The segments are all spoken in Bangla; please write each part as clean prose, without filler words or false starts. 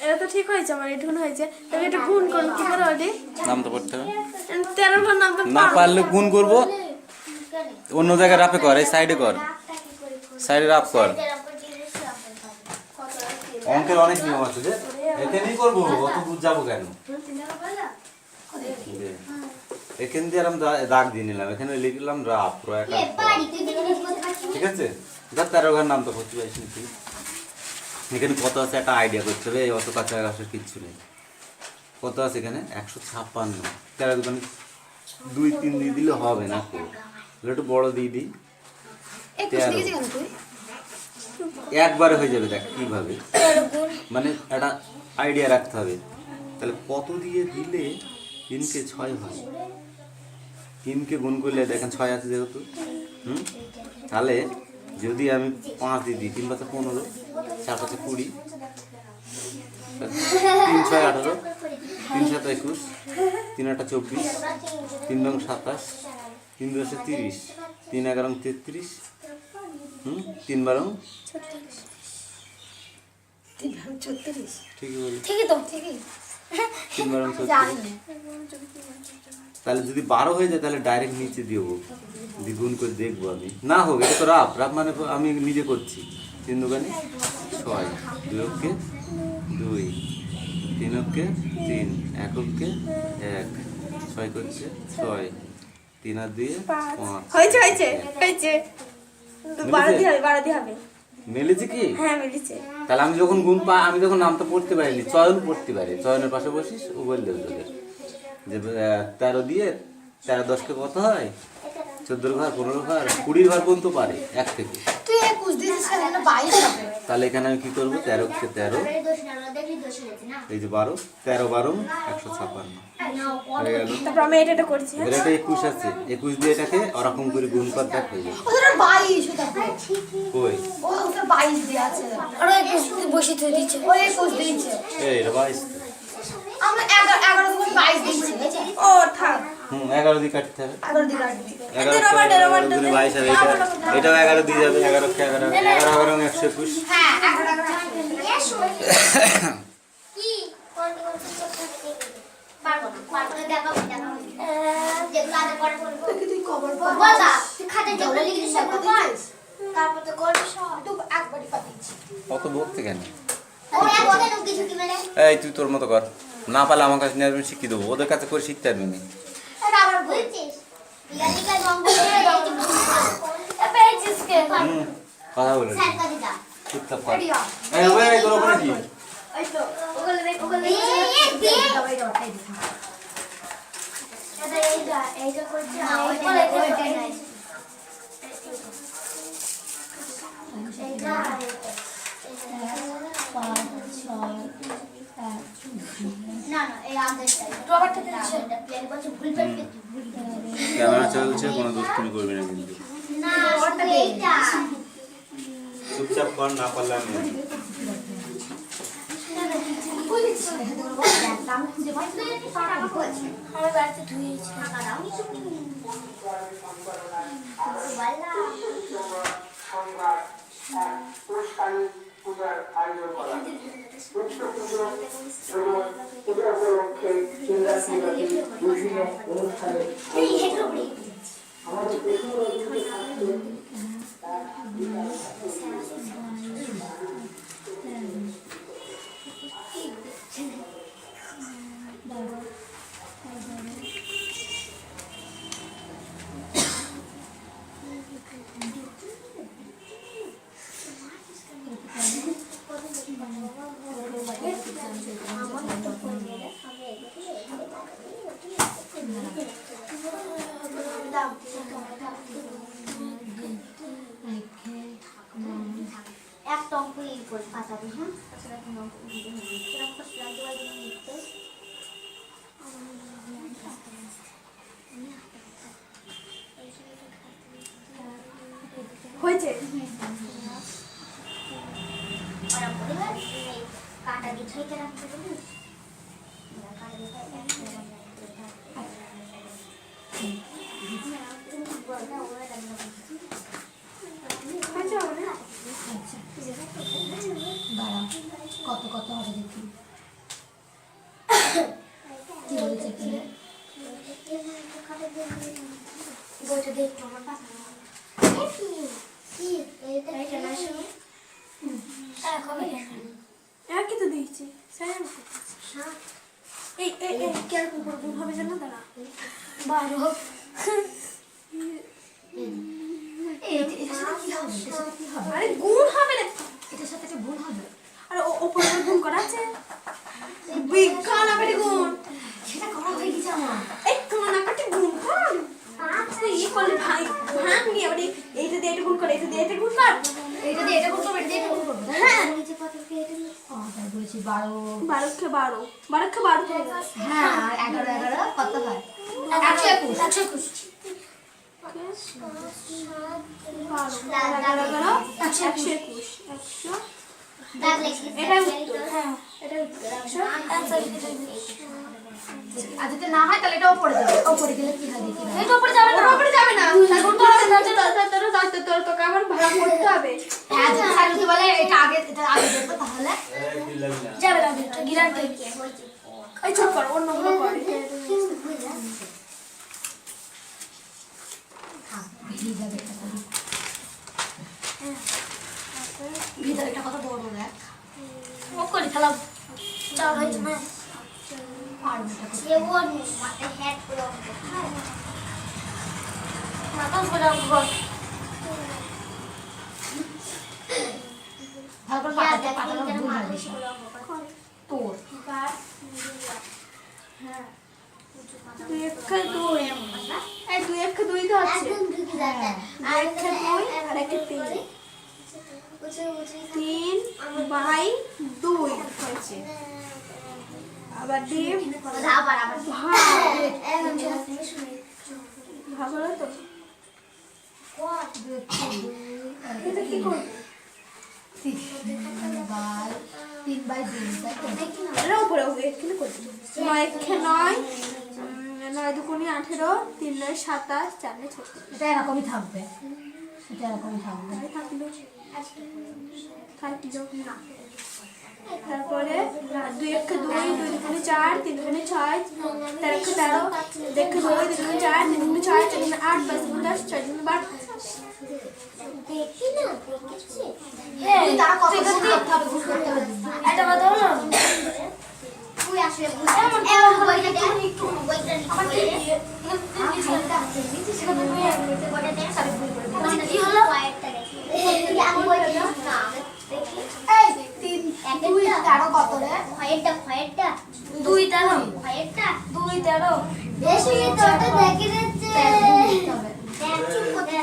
এটা তো ঠিক হয়েছে, আমার এটুকুন হয়েছে। তবে এটা গুণ করুন কি করে ওটি নাম তো পড়তে হবে। 13 ঘর নাম তো না পারলে গুণ করব, অন্য জায়গায় রাফে কর, এই সাইডে কর, সাইডে রাফ কর। অঙ্কের অনেক নিয়ম আছে যে, এখানেই করবো, অত দূর যাবো কেন? এখান দিয়ে আমি দাগ দিয়ে নিলাম, এখানে লিখলাম রাফ, ঠিক আছে? ধর 13 ঘর নাম তো করতে পারিস না তুই। এখানে কত আছে একটা আইডিয়া করতে হবে, অত কাছাকাছি কিচ্ছু নেই। কত আছে এখানে? 156। 13 দোকানে 2 3 দিয়ে দিলে হবে না, একটু বড় দিয়ে দিই। 13 একবারে হয়ে যাবে। দেখ কিভাবে, মানে একটা আইডিয়া রাখতে হবে। তাহলে কত দিয়ে দিলে 3 কে 6 হয়? 3 কে গুণ করলে দেখেন 6 আছে যেহেতু, তাহলে যদি আমি 5 দিয়ে দিই, 3 × 5 = 15, 4 × 5 = 20, 3 × 6 = 18, 3 × 7 = 21, 3 × 8 = 24, 3 × 9 = 27, 3 × 10 = 30, 3 × 11 = 33, 3 × 12 ঠিকই বলি, ঠিকই তো, ঠিকই। 3 × 12 = 36। তাহলে যদি 12 হয়ে যায় তাহলে ডাইরেক্ট নিচে দেবো, দ্বিগুণ করে দেখবো আমি। না হোক, এটা তো রাফ মানে আমি নিজে করছি। 3 দোকানে 6, 2 অক্ষে 2, 3 অক্ষে 3, 1 অক্ষে 1, 6 করছে 6, 3 আর 2 5। হয়েছে হয়েছে হয়েছে। 12 দিয়ে হবে। মিলেছে কি? হ্যাঁ মিলেছে। তাহলে আমি যখন গুণ আমি যখন নামটা পড়তে পারিনি, চয়ন পড়তে পারি, চয়নের পাশে বসিস, ও বলে দেবে তোদের যে 13 দিয়ে 13 × 10 = কত হয়? 14 ঘর, 15 ঘর, 20 ঘর পর্যন্ত পারে 1 থেকে। তুই 21 দিছিস কেন? 22 হবে। তাহলে এখানে আমি কি করব? 13 × 13, এই যে 12, 13 × 12 = 156 হয়ে গেল। তারপর আমি এটা করছি। এবার এটা 21 আছে, 21 দিয়ে এটাকে ওরকম করে গুণ কর, দেখ হয়ে যাবে। ওটা 22 ওটা কই? ওটা 22 দেয়া আছে। আর 21 বসিয়ে তুই দিচ্ছে। ও 21 দিচ্ছে। এই এটা 22। আমরা 11 থেকে 22 দিচ্ছি। ও থাক। 11 দিয়ে কাটতে হবে। 11 দিয়ে কাটবি। 11 × 22 আর এটাও 11 দিয়ে যাবে। 11 × 11 11 × 121। হ্যাঁ 11 কি কোন পারবো দেখা যেগুলো আগে পড়ে বলবো তুই কভার বলবা তুই খাতে যেগুলো লিখে সব কর, তারপর তো করবি সব তো একবারই পাঠিয়েছি। কত বলতে কেন? ওরা বলে না কিছু কি মানে? এই তুই তোর মতো কর, না পারলে আমার কাছে নিয়ে আসবি, শিখিয়ে দেবো। ওদের কাছে করে শিখতে পারবি না। এটা আবার বলছিস বিয়ানিকা রং বলে এই পেয়েছিস কে? কথা বলে স্যার কাছে যা চুপচাপ কর। এই ওই তোর ওখানে কি? এই তো ওগুলো এই দে দবাই দাও খাই দিস এটা এইটা করছি না ওইটা নাই এইটা না না এই আদেশটাই তো আবার থেকে এটা প্লেন বলছে ভুল পেতে ক্যামেরা চলছে, কোনো দুষ্টুমি করবি না কিন্তু। না ওটা এইটা চুপচাপ কর, না পারলে আমি আমি খুঁজে পাই না আমি বাড়িতে ধুয়েছি টাকা দাও বালা সংবাদ অনুষ্ঠানে পূজার আয়োজন করা পূজা উপলক্ষে চিন্তাশীলতায় বিভিন্ন অনুষ্ঠানে আমাদের একটা অঙ্ক এই করে পাঠাবি। হ্যাঁ হয়েছে কাটা দিয়ে রাখতে পারিস কাটা দিয়ে এটা দেখ তোমার পাতা কি এইটা না শুনো কবে কি তো দিয়েছি স্যার এই এই এই কিরকম করে গুণ হবে জানো দাঁড়া 12 আরে গুণ হবে না এটার সাথে একটা ভুল হবে আরে ওপরে গুণ করা আছে বিজ্ঞান আবার গুণ সেটা করা হয়ে গেছে আমার এই তোমার না কাটি গুণ কর আচ্ছা এই করলে ভাই ভাঙনি আবার এইটা দিয়ে এটা গুণ করে এটা দিয়ে এটা গুণ কর এটা দিয়ে এটা করব এটা দিয়ে এটা করব হ্যাঁ নিচে পাতাকে এটা তাই বলেছি 12 12 কে 12 12 কে 12 হয়ে গেছে হ্যাঁ আর 11 কত হয় 121 আর যদি না হয় তাহলে এটা উপরে যাবে উপরে গেলে কি হয় দেখি এটা উপরে যাবে না উপরে যাবে না তারপর তোকে আবার ভাগ করতে হবে হ্যাঁ যদি স্যার যদি বলে এটা আগে দেখো তাহলে যাবে না গ্যারান্টি এই চুপ কর অন্যগুলো কর ভিতরে একটা কত বড় দেখ ও করে খেলাম যাও হইছে না মাথা ঘোরা ঘর ভালো করে পাতাতে ভুল হয় বেশি তোর দুই এক দুই এই দুই এক দুই তো আছে আর এক দুই আর এক তিন 3/2 হয়েছে আবার ডিম আবার ভাগ হলো তো এটা কি করবে 3/2 এর উপরে এখানে করতে 9 এক 9 9 দুগুণে 18 3 9 27 4 9 36 এটা এরকমই থাকবে এটা এরকমই থাকবে থাকলো না তারপরে 2 এক 2 2 দুগুণে 4 3 দুগুণে 6 4 এক 13 দেখ 2 দুগুণে 4 3 দুগুণে 6 4 দুগুণে 8 5 দুগুণে 10 6 দুগুণে 12 দেখি না দেখেছি তারা কত করতে হবে ভুল করতে হবে এটা বলো না তুই আসলে ভুল বইটা দেখ একটু বইটা আমার কি সেটা তুমি বইটা দেখ সব ভুল করে দিই কি হলো পয়েন্টটা দেখি আমি বইটা না দেখি এই 3 2 13 কত রে পয়েন্টটা 2 13 পয়েন্টটা 2 13 বেশি তোটা দেখি যাচ্ছে দেখ চুপ করে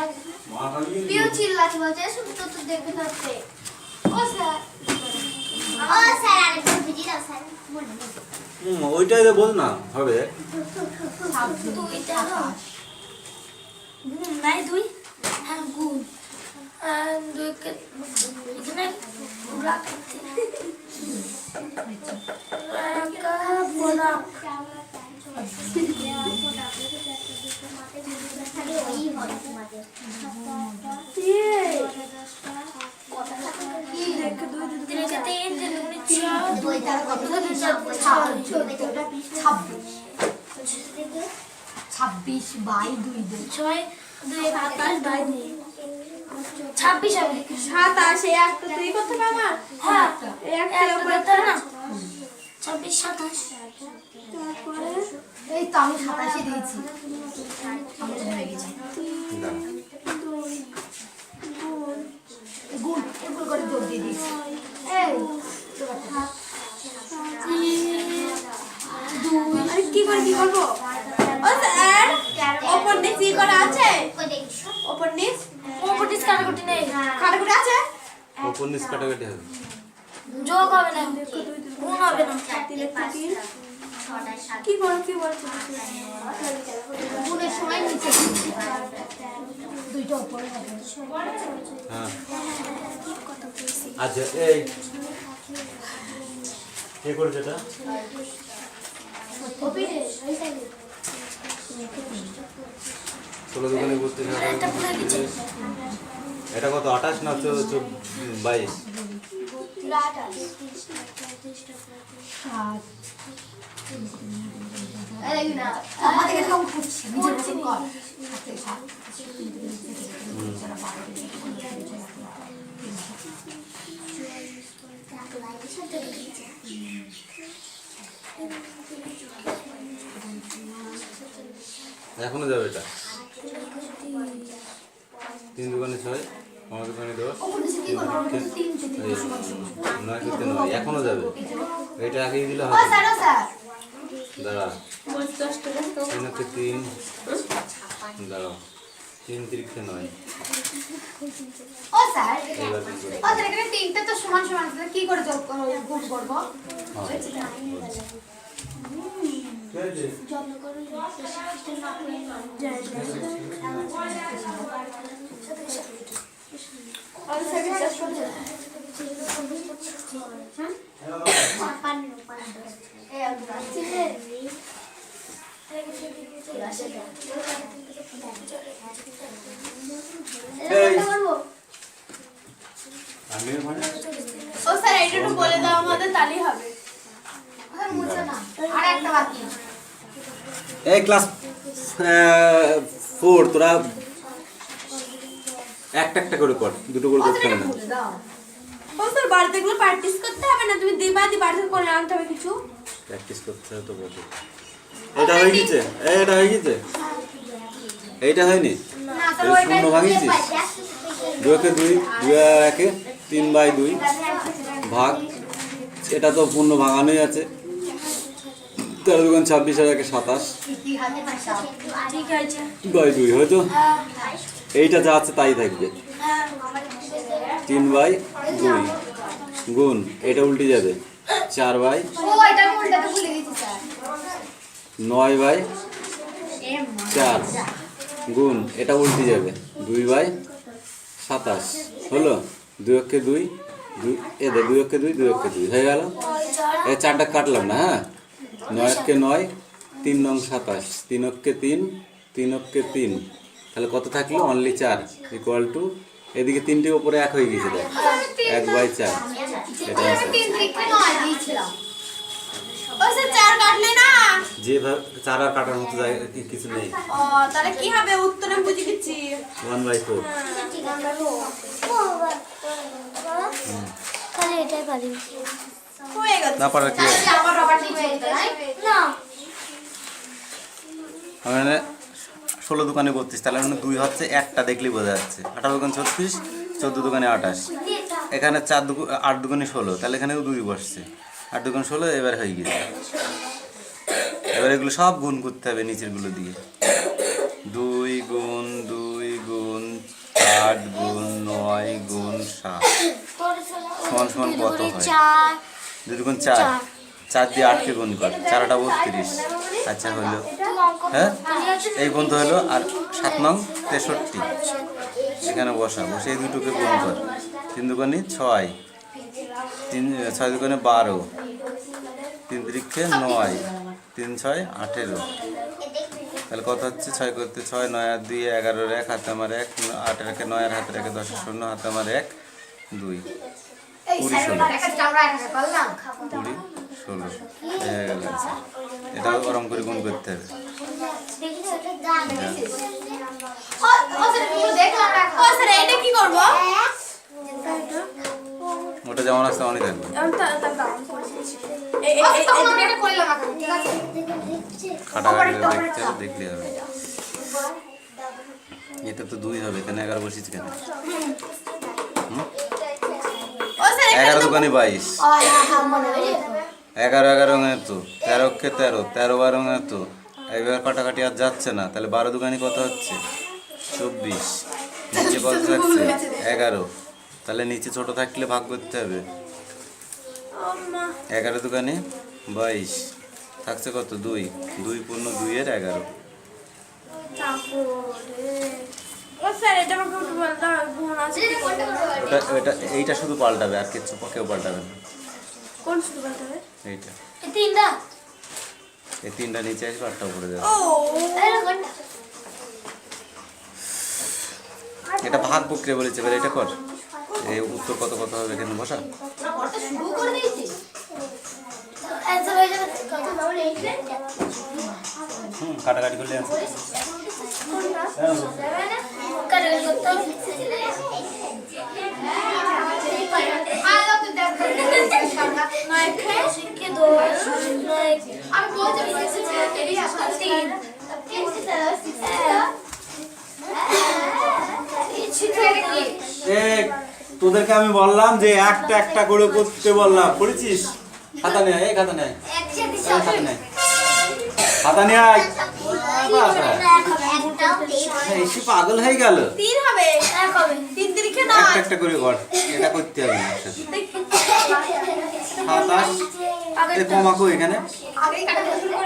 পিউ চিল্লাতে বলছে শুধু তো দেখতে হচ্ছে ও স্যার আরেকটু ভিজি দাও স্যার ওইটাই তো বল না হবে 2 13 নাই 2 হ্যাঁ গুণ আর 2 কে এখানে রাখতে রাখা বলা ছাব্বিশ বাই 2 6 2 27 বাই 2 26 হবে 27 এই একটা তুই করতে পারবি আমার হ্যাঁ একটা উপরে তো না 26 27 তারপরে এই তো আমি 27 দিয়েছি আমি হয়ে গেছে গুণ গুণ করে যোগ দিয়ে দিয়েছি এই আরে কি করবো ও স্যার ওপর নিচ কি করা আছে ওপর নিচ কাটাকুটি নেই কাটাকুটি আছে ওপর নিচ কাটাকাটি হবে যোগ হবে না গুণ হবে না 3 কি বলছো গুণের সময় নিচে দুইটা উপরে হবে হ্যাঁ আচ্ছা এই কে করেছে এটা ষোলো দোকানে করতে এটা কত 28 না 22 7 আমাদের এরকম করছি নিজের মতন কর এখনো যাবে এটা 3 দোকানে 6 আমার দোকানে 10 9 করতে 9 এখনো যাবে এটা আগেই দিলে হবে দাঁড়া 3 হচ্ছে 3 দাঁড়াও 3 তিরিক্ষে 9 ও স্যার এখানে তিনটে তো সমান সমান আছে কি করে যোগ গুণ করব ও স্যার এটা একটু বলে দাও আমাদের তাহলেই হবে আর একটা বাকি এই ক্লাস 4 তোরা একটা একটা করে কর দুটো করে করতে হবে না ও স্যার বাড়িতে এগুলো প্র্যাকটিস করতে হবে না তুমি দিবাদি বাড়িতে করে আনতে হবে কিছু প্র্যাকটিস করতে হবে তো বটে এটা হয়ে গেছে এটা হয়ে গেছে এইটা হয়নি না তো এই শূন্য ভাঙিয়েছিস 2 কে 2 2 একে 3/2 ভাগ এটা তো পূর্ণ ভাঙানোই আছে 13 দুগুণ 26 আর একে 27 ঠিক আছে বাই 2 হয়তো এইটা যা আছে তাই থাকবে 3/2 গুণ এটা উল্টে যাবে 4/9 ও এটা আমি উল্টাতে ভুলে গেছি স্যার 4 গুণ এটা উল্টে যাবে 2/27 হলো 2 কে 2 এ দে 2 কে 2 2 কে 2 হয়ে গেল এই চারটা কাটলাম না হ্যাঁ 9 কে 9 3 নং 27 3 কে 3 3 কে 3 তাহলে কত থাকলো অনলি 4 ইকুয়াল টু এদিকে তিনটে উপরে 1 হয়ে গেছে দেখ 1/4 এটা আছে তিন তিরিক্ষে 9 দিয়েছিলাম ও স্যার চার কাটলে না যেভাবে চার আর কাটার মতো জায়গা কিছু নেই ও তাহলে কি হবে উত্তর আমি বুঝে গেছি 1/4 তাহলে এটাই পারি হয়ে গেছে না পারার কি আছে? আমার রবার ঠিক হয়ে যেত না মানে 16 দোকানে 32 তাহলে মানে 2 হচ্ছে একটা দেখলেই বোঝা যাচ্ছে 18 দোকানে 36 14 দোকানে 28 এখানে 8 দোকানে 16 তাহলে এখানেও 2 বসছে 8 দোকানে 16 এবার হয়ে গেছে এবার এগুলো সব গুণ করতে হবে নিচের গুলো দিয়ে 2 গুণ 2 গুণ 8 গুণ 9 গুণ 7 সমান সমান কত হয় 2 গুণ 4 4 দিয়ে 8 কে গুণ কর 4টা 32 আচ্ছা হলো হ্যাঁ এই গুণ তো হলো আর 7 নং 63 এখানে বসা বসে এই দুটোকে গুণ কর 3 দুগুণে 6 6 দুগুণে 12 3 তিরিক্ষে 9 3 6 18 তাহলে কত হচ্ছে 6 করতে 6 9 আর 2 11 1 হাতে আমার 1 8 এর একে 9 আর হাতে রেখে 10 0 হাতে আমার 1 2 20 16 20 16 এটাও গরম করে গুণ করতে হবে ও স্যার এটা কি করব ওটা যেমন আছে তেমনই থাকবে খাটাখাটি দেখতে হবে দেখলে হবে এটা তো 2 হবে এখানে 11 বসিয়েছি কেন ও স্যার 11 দোকানে 22 11 11 তো 13 কে 13 13 12 তো এবার কাটাকাটি আর যাচ্ছে না তাহলে 12 দোকানে কত হচ্ছে 24 নিচে কত থাকছে 11 তাহলে নিচে ছোট থাকলে ভাগ করতে হবে 11 দোকানে 22 থাকছে কত 2 2 পূর্ণ 2 এর 11 ও স্যার এটা আমাকে একটু বলতে হবে গুণ আছে ওটা এইটা শুধু পাল্টাবে আর কিছু কেউ পাল্টাবে না কোন শুরু করতে হবে এইটা তিনটা এই তিনটা নিচে আসবে আটটা উপরে যাবে ও এটা ভাগ প্রক্রিয়া বলেছে এবার এটা কর এই উত্তর কত কত হবে এখানে বসা শুরু করে দিয়েছি অ্যানসার হয়ে যাবে কত ডাবল 8 কাটাকাটি করলে আছে। তোদেরকে আমি বললাম যে একটা একটা করে করতে বললাম, পড়েছিস? খাতা নেয়, এই খাতা নেয়, খাতা নেয়, খাতা নেয়। এসে পাগল হয়ে গেল। 3 হবে, 1 হবে, 3 তিরিখে 10। একটা একটা করে কর, এটা করতে হবে না একসাথে। 27 এ কমা কই এখানে?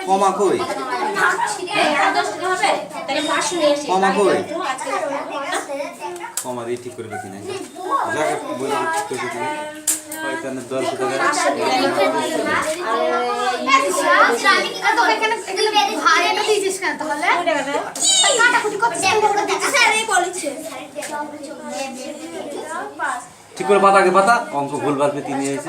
কমা কই? কমা কই? কমা দিয়ে ঠিক করে দেখি না। যাকে বলে ঠিক করে দেখি। হয়তো না 10 টাকা। ঠিক করে পাতাকে পাতা, অঙ্ক ভুলভাল পেতে নিয়ে এসেছে।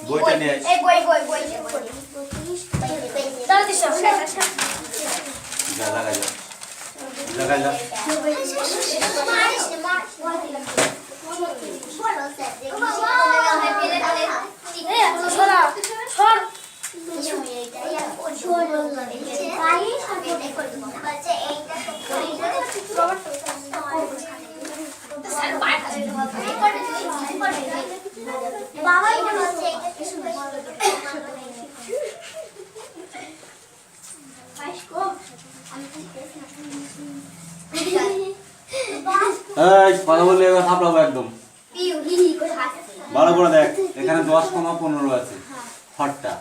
বইটা নিয়ে আয়। যা লাগাই যা, লাগাই যা। এই কথা বললে এবার থাপড়াবো একদম। ভালো করে দেখ, এখানে 10,15 আছে হরটা।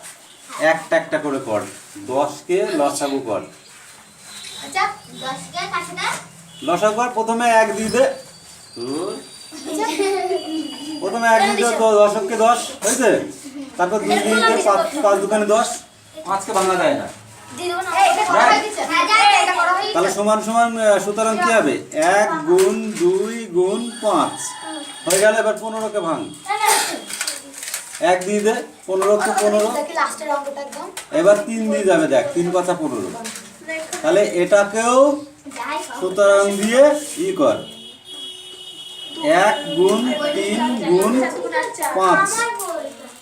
একটা একটা করে কর, 10 কে লসাগু কর। লসাগু কর, প্রথমে 1 দিয়ে দে। প্রথমে 1 দিয়ে দে, 10 কে 10 হয়েছে। তারপর 2 দিয়ে দে, 5 দোকানে 10। 5 কে ভাঙা যায় না। তাহলে সমান সমান, সুতরাং কি হবে? 1 গুণ 2 গুণ 5 হয়ে গেল। এবার 15 কে ভাঙ, 1 দিয়ে দে, 15 কে 15। এবার 3 দিয়ে যাবে, দেখ 3 × 15। তাহলে এটাকেও সুতরাং দিয়ে ই কর, 1 গুণ 3 গুণ 5।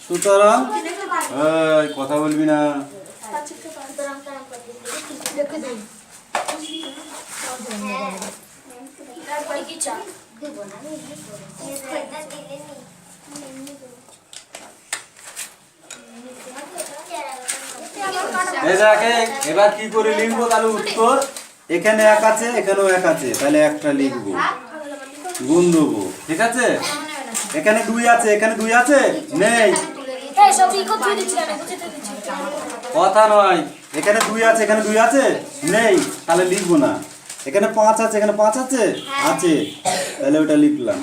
সুতরাং কথা বলবি না। এবার কি করে লিখবো? তাহলে উত্তর এখানে 1 আছে, এখানেও 1 আছে, তাহলে একটা লিখবো, গুণ দেবো। ঠিক আছে, এখানে 2 আছে, এখানে 2 আছে, নেই কথা নয়। এখানে 2 আছে, এখানে 2 আছে, নেই, তাহলে লিখবো না। এখানে 5 আছে, এখানে 5 আছে, আছে, তাহলে ওটা লিখলাম।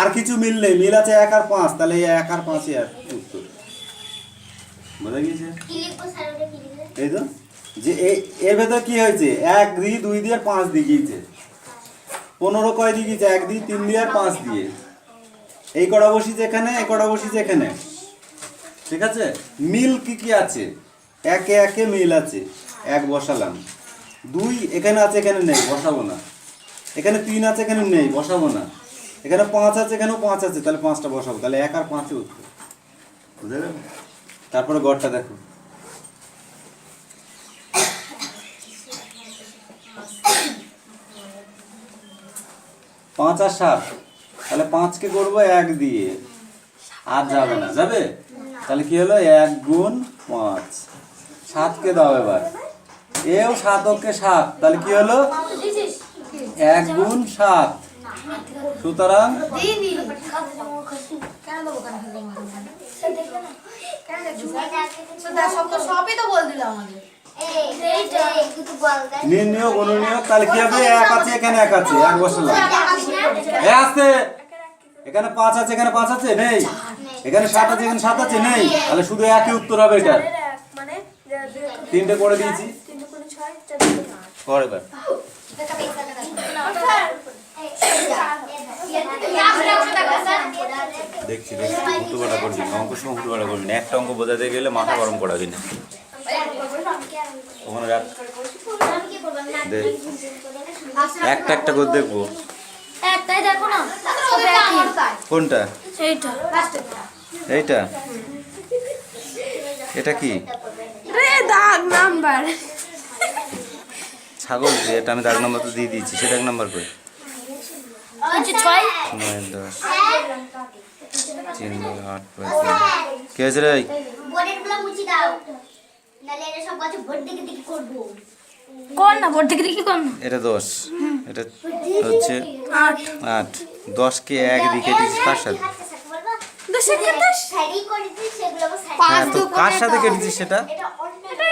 আর কিছু মিল নেই, মিল আছে 1 আর 5, তাহলে 1 আর 5 আর উত্তর। বোঝা গিয়েছে? এই তো যে এর ভেতরে কি হয়েছে, 1 দিয়ে 2 দিয়ে 5 দিয়ে গিয়েছে। 15 কয় দিয়ে গিয়েছে? 1 দিয়ে 3 দিয়ে আর 5 দিয়ে। এই কড়া বসিয়েছে এখানে, এই কড়া বসিয়েছে এখানে। ঠিক আছে, মিল কি কি আছে? 1 এ 1 এ মিল আছে, 1 বসালাম। 2 এখানে আছে, এখানে নেই, বসাবো না। এখানে 3 আছে, এখানে নেই, বসাবো না। এখানে 5 আছে, এখানেও 5 আছে, তাহলে 5টা বসাবো। তাহলে 1 আর 5 এ উত্তর। বুঝতে গেল? তারপরে গড়টা দেখো, 5 আর 7, তাহলে 5 কে করবো 1 দিয়ে, আর যাবে না, যাবে। তাহলে কি হলো? 1 গুণ 5। 7 কে দাও এবার, এও 7 ওকে 7, তাহলে কি হলো? 1 গুণ 7। সুতরাং সবই তো বল দিল আমাকে। নির্ণয় গণনীয়, তাহলে কি হবে? এক আছে এখানে, এক আছে, এক বসালাম। এ আসতে, এখানে 5 আছে, এখানে 5 আছে, নেই। এখানে 7 আছে, এখানে 7 আছে, নেই। তাহলে শুধু একই উত্তর হবে এটা। মানে 3টে করে দিয়েছি, 3 × 6 = 4 করে এবার দেখছি দেখছি উল্টো পাল্টা করবি না, অঙ্ক সময় উল্টো পাল্টা করবি না। একটা অঙ্ক বোঝাতে গেলে মাথা গরম করাবি না। ওখানে রাখ, দেখ একটা একটা করে দেখবো। একটাই দেখো না, কোনটা? এইটা এইটা? এটা কি? রে দাগ নাম্বার ছাগল যে, এটা আমি দাগ নাম্বার তো দিয়ে দিয়েছি, সেটা এক নাম্বার করে 6 9 10 3 8 5 কে আছে রে? বোর্ডেরগুলো মুছি দাও, নালে এরা সব গাছে ভোট দেখে দেখে করবো। কোন না ভোট থেকে কি কোন এটা 10, এটা হচ্ছে 8। 10 কে এক দিকে দিয়েছিস কার সাথে? শাড়ি করে দিই সেগুলো হ্যাঁ, তো কার সাথে কেটেছিস সেটা? এটা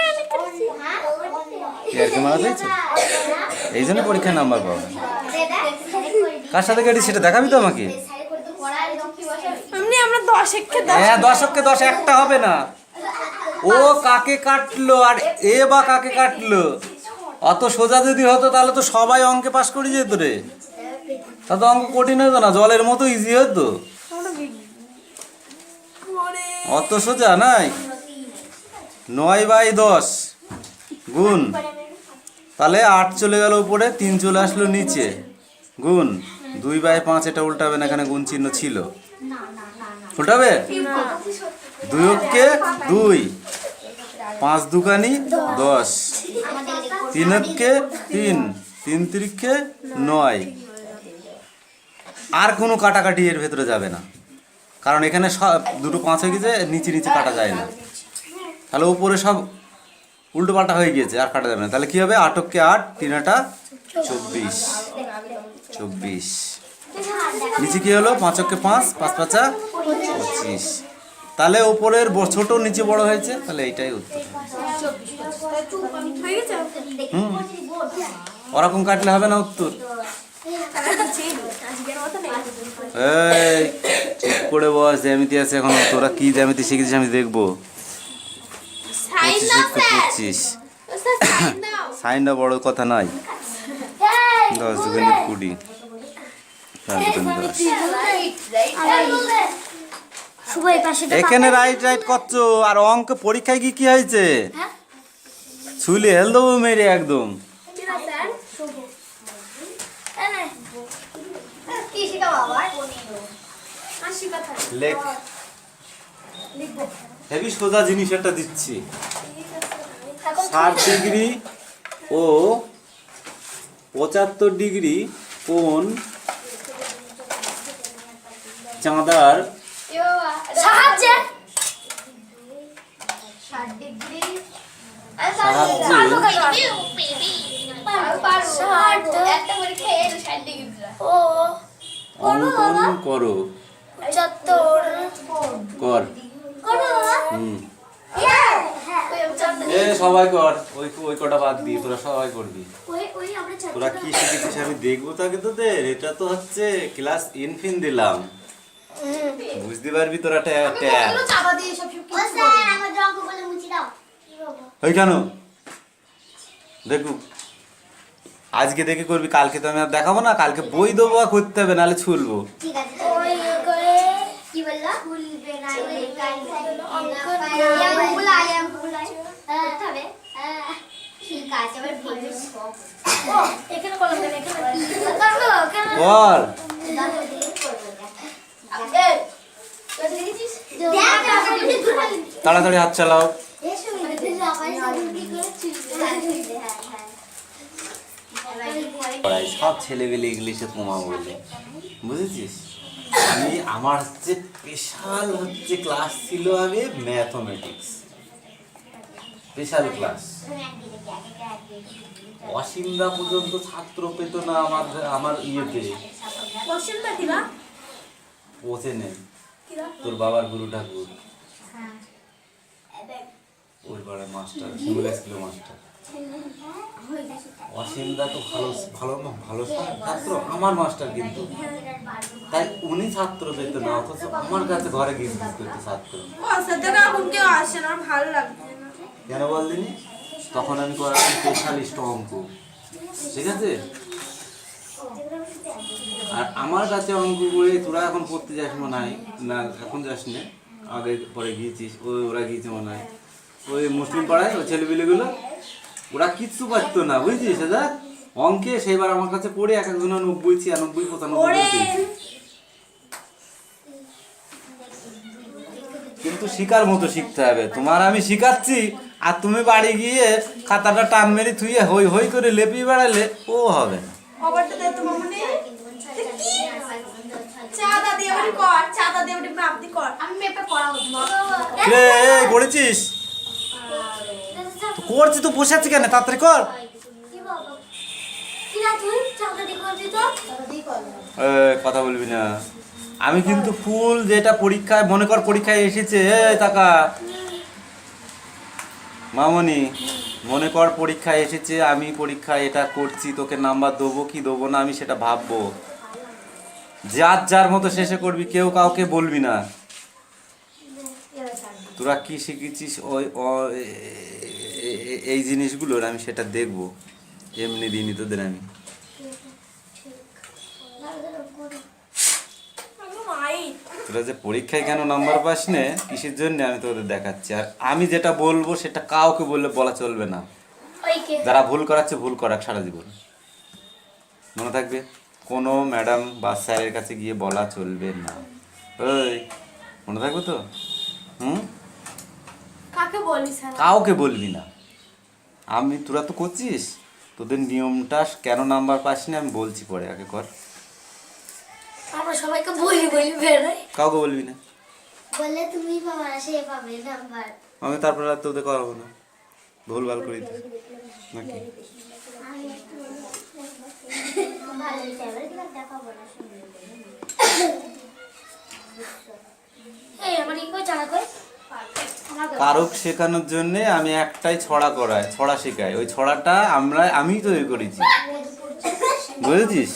কি আর কি মারা হয়েছে? এই জন্য পরীক্ষায় নাম্বার পাবো। কার সাথে কেটেছিস সেটা দেখাবি তো আমাকে। এমনি আমরা 10 কে 10 হ্যাঁ, 10কে 10 একটা হবে না। ও কাকে কাটলো আর এ বা কাকে কাটলো, অত সোজা যদি হতো তাহলে তো সবাই অঙ্কে পাস করে যেত রে। তা তো অঙ্ক কঠিন হতো না, জলের মতো ইজি হতো। অত সোজা নাই। 9/10 গুণ, তাহলে 8 চলে গেল উপরে, 3 চলে আসলো নিচে, গুণ 2/5। এটা উল্টাবে না, এখানে গুণ চিহ্ন ছিল, উল্টাবে। 2 কে 2, 5 দুগানি 10, 3 কে 3, 3 3 9। আর কোনো কাটাকাটি এর ভেতরে যাবে না, কারণ এখানে দুটো 5 হয়ে গেছে, নিচে নিচে কাটা যায় না। তাহলে উপরে সব উল্টো পাল্টা হয়ে গিয়েছে, আর কাটা যাবে না। তাহলে কি হবে? 8 কে 8, 3 8 24, 24। নিচে কি হলো? 5 কে 5, 5 5 25। তাহলে উপরের ছোট নিচে বড় হয়েছে, তাহলে এইটাই উত্তর। হয়ে গেছে ওরকম কাটলে হবে না উত্তর। আজকের মত নেই এই ঠিক করে বস, জ্যামিতি আছে এখন। তোরা কি জ্যামিতি শিখেছিস আমি দেখবো। সাইন 25 সাইনটা বড় কথা নয়। 10 দুগুণে 20, 4 দুগুণে 10। শুভ এই পাশে এখানে রাইট রাইট করছো, আর অঙ্ক পরীক্ষায় কি কি হয়েছে? ছুলে হেল দেবো মেরে একদম। কি শিখাবো আবার? লেখ, হেবি সোজা জিনিস একটা দিচ্ছি। 60 ডিগ্রি ও 75 ডিগ্রি কোণ চাঁদার সাহায্যে ও অঙ্কন করো। 75 কর। এ সবাই কর, ওই কটা বাদ দিয়ে তোরা সবাই করবি। তোরা কি শিখেছিস আমি দেখবো তাকে তোদের। এটা তো হচ্ছে ক্লাস ইনফিন দিলাম, বুঝতে পারবি তোরা। ওই কেন দেখু, আজকে দেখে করবি, কালকে তো আমি আর দেখাবো না। কালকে বই দেবো, আর করতে হবে, নাহলে ছুলবো। ঠিক আছে, কি বললা? ভুলবে না, ঠিক আছে, এবার ভেবেছ এখানে কলম দেন, এখানে কর। তাড়াতাড়ি হাত চালাও। সব ছেলেবেলে ইংলিশে তোমা বলে, বুঝেছিস? আমার হচ্ছে স্পেশাল হচ্ছে ক্লাস ছিল আগে ম্যাথমেটিক্স, স্পেশাল ক্লাস। অসীমদা পর্যন্ত ছাত্র পেত না আমার ইয়েতে। কোশ্চেনটা দিবা পৌঁছে নেই তোর বাবার গুরু ঠাকুর, ওই পাড়ার মাস্টার, শিমুল স্কুলের মাস্টার। অসীমদা তো ভালো ভালো ভালো ছাত্র, আমার মাস্টার কিন্তু, তাই উনি ছাত্র পেত না, অথচ আমার কাছে ঘরে গিয়ে করতো ছাত্র। এখন কেউ আসে না, ভালো লাগছে না। কেন বলদিনি? তখন আমি করালাম স্পেশালিস্ট অঙ্ক, ঠিক আছে? আর আমার কাছে অঙ্ক করে তোরা এখন পড়তে যাস মনে হয় না, এখন যাস না, আগে পরে গিয়েছিস, ওরা গিয়েছে মনে হয় ওই মুসলিম পাড়ায়, ওই ছেলেপিলেগুলো ওরা কিচ্ছু পারতো না, বুঝছিস দাদা? অঙ্কে সেইবার আমার কাছে পড়ে এক একজনের 90, 96, 95 কিন্তু শিকার মতো শিখতে হবে। তোমার আমি শিখাচ্ছি আর তুমি বাড়ি গিয়ে খাতাটা টান মেরে থুয়ে হই হই করে লেপিয়ে বেড়ালে ও হবে না। খবরটা দে তো মামুনি। চাঁদা দিয়ে ওটি কর, চাঁদা দিয়ে ওটি মাপদি কর। আমি মেপে পড়াবো রে করেছিস তো? করছি তো, বসে আছি কেন? তাড়াতাড়ি কর। কি বাবা কি না তুই চাঁদা দিয়ে করবি তো? কথা বলবি না। আমি কিন্তু ফুল যেটা পরীক্ষায় মনে কর পরীক্ষায় এসেছে, টাকা মামনি মনে কর পরীক্ষায় এসেছে, আমি পরীক্ষায় এটা করছি, তোকে নাম্বার দেবো কি দেবো না আমি সেটা ভাববো। যার যার মতো শেষে করবি, কেউ কাউকে বলবি না। তোরা কি শিখেছিস এই জিনিসগুলোর আমি সেটা দেখবো, এমনি দিনই তোদের আমি। তোরা যে পরীক্ষায় কেন নাম্বার পাস না, কিসের জন্য আমি তোদের দেখাচ্ছি। আর আমি যেটা বলবো সেটা কাউকে বলা চলবে না। যারা ভুল করাচ্ছে ভুল করাক সারা জীবন, মনে থাকবে। কোনো ম্যাডাম বা স্যারের কাছে গিয়ে বলা চলবে না, ওই মনে থাকবে তো? কাকে বলিস? কাউকে বলবি না। তোরা তো করছিস, তোদের নিয়মটা কেন নাম্বার পাস না আমি বলছি পরে, আগে কর। আমরা সবাইকে বলি বেরোই, কাউকে বলবি না, বললে তুমি পাবে না, সে পাবে নাম্বার। আমি তারপরে আর তোদের করাবো না, ভুলভাল করি তো নাকি? ভালো হিসাবে দেখাবো না। এই আমার ইকো জানা কই কারক শেখানোর জন্য আমি একটাই ছড়া শেখাই। ওই ছড়াটা আমি তৈরি করেছি, বুঝেছিস?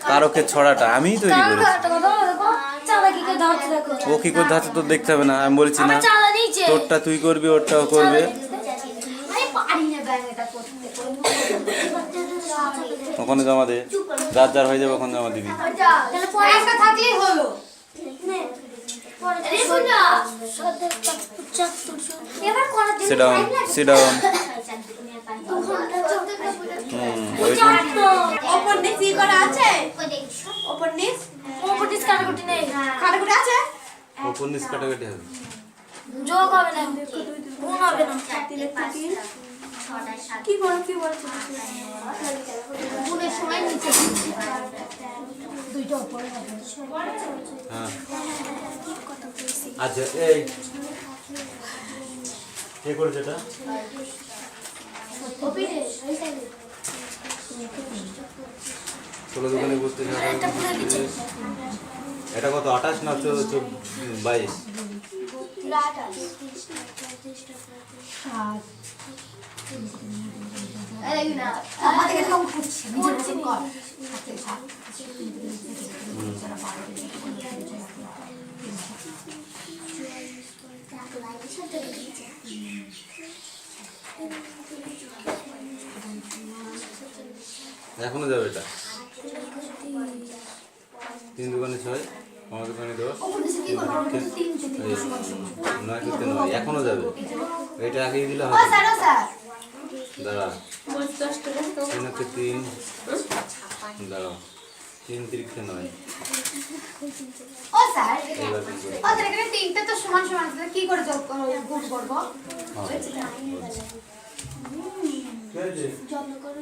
কারকের ছড়াটা আমিই তৈরি করেছি। ও কি করে ধাচ্ছে তোর দেখতে হবে না, আমি বলছি না। তোরটা তুই করবি, ওরটাও করবে। ওখানে জমা দে, যার যার হয়ে যাবে ওখানে জমা দিবি। থাকলেই হলো। Sit down, sit down. ওপর নিচ কি করা আছে? ওপর নিচ কাটাকুটি নেই। কাটাকুটি আছে? ওপর নিচ কাটাকাটি হবে। যোগ হবে না, গুণ হবে না। কি বলছিস? গুণের সময় নিচে দুইটা উপরে হবে। হ্যাঁ আচ্ছা, এই কে করেছে এটা? চলো দোকানে বসতে যাবো। এটা কত? 28 না 22? এখনো যাবে এটা? 3 দোকানে 6, আমার দোকানে 10, 9 এখনো যাবে। এটা আগেই দিলে হবে। দাঁড়া, 3 দাঁড়াও, 3 3 9। ও স্যার, এখানে তিনটে তো সমান সমান আছে, কি করে যোগ গুণ করব? যত্ন করে